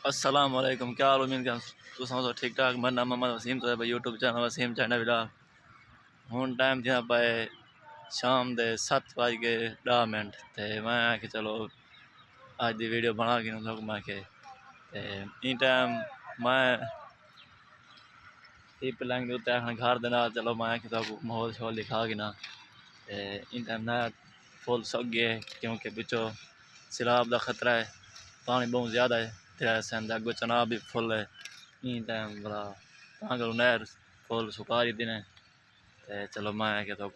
अस्सलाम वालेकुम, क्या हाल? उम्मीद तुम तो ठीक ठाक। मेरा नाम मोहम्मद वसीम तो है भाई, YouTube channel Wasim China vlog. हुण टाइम थिया पाए शाम दे 7:10 ते मैं आखे चलो अज दी वीडियो बना के लोग मैं के इन टाइम मैं टिप लैंग उत्ते आखना घर दे नाल चलो मैं आखे तो माहौल शोल दिखा के ना इन टाइम ना फुल सक गए क्योंकि पिछो सैलाब का खतरा है, पानी बहुत ज़्यादा है। तेरा अगो चनाब भी फुल है इन टाइम बड़ा करो नहर फुल सुखा दी दिन ते चलो मैं क्या तो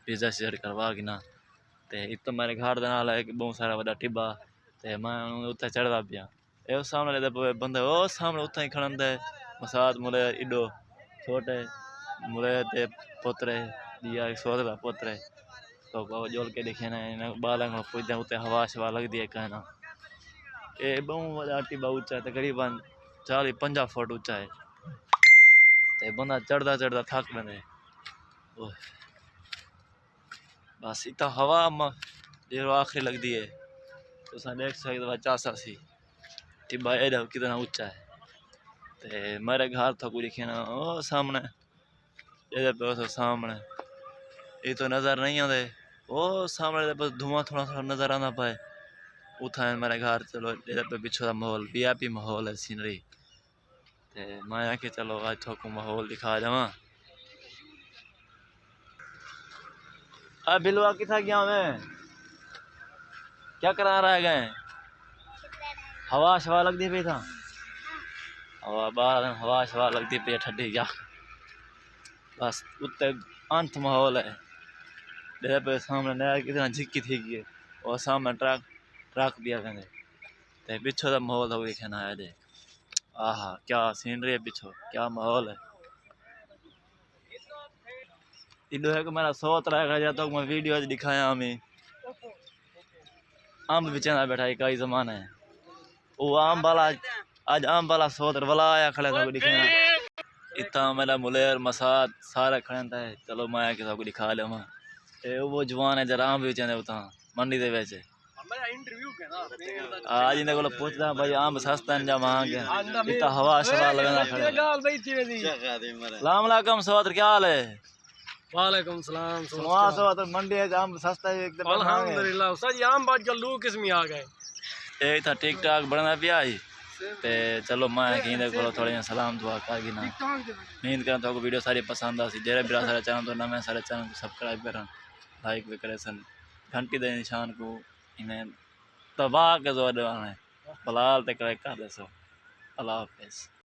पिज़्ज़ा शेयर करवा के ना इत तो मेरे घर दे नाल है बहुत सारा बड़ा टिब्बा ते मैं उत्थे चढ़दा पिया ए सामने बंदे ओ सामने उत्थे ही खड़ंदे मसाद मुले इडो छोटे मुले ते पोतरे दिया सोच का पोतरे तो जोल के देखे ना बाल पुजते उत्ते हवा शवा लगती है कहना ये बहुत बड़ा टिब्बा ऊंचा है तकरीबन 40-50 फुट ऊंचा है ते बंदा चढ़दा चढ़दा थक बंदे बस इतना हवा देर आखिरी लगती है तो देख सकते चासा सी टिब्बा एडा कितना ऊंचा है ते मेरे घर था कोई दिखे ना ओ सामने पे सामने ये तो नज़र नहीं आते ओ सामने बस धुआं थोड़ा थोड़ा नज़र आना पाए उठा है मेरे घर चलो इधर पे पिछो का माहौल वीआईपी माहौल है सीनरी ते मैं आके चलो आज थोको माहौल दिखा जावा। बिलवा किथा गया मैं क्या करा रह गए हवा शवा लगती पे था हवा बाहर हवा शवा लगती पे ठंडी क्या बस उत्ते अंत माहौल है डेरे पे सामने नहर कितना झिक्की थी गई और सामने ट्रक ट्रक दिया कहते ते पिछो का माहौल था दिखना है दे आहा क्या सीनरी है पिछो क्या माहौल है इधर है कि मेरा सोच रहा है तो मैं वीडियो दिखाया हमें आम बेचना बैठा है कई जमाना है वो आम वाला आज आम वाला सोच वाला आया खड़े था दिखाना इतना मेरा मुलेर मसाद सारे खड़े थे चलो मैं आके सबको दिखा लवा वो जवान है जरा आम बेचने उतना मंडी दे वेच आज इन्हें को पूछता भाई आम सस्ता है जब इतना हवा शवा लगना खड़े सलाम अलैकुम सवादर क्या हाल है वालेकुम सलाम सवादर मंडी है आम सस्ता है एकदम अल्हम्दुलिल्लाह सर ये आम बात लू किस्म आ गए एक था ठीक ठाक बनना पिया ते चलो मैं कहीं को थोड़े सलाम दुआ कर ना उम्मीद करा तो वीडियो सारी पसंद आ सी जेरे बिरा सारे चैनल तो नवे सारे चैनल को सब्सक्राइब करन लाइक भी करे सन घंटी दे निशान को इन्हें दबा के जोर दबाना है बलाल ते कर दे सो अल्लाह हाफिज़।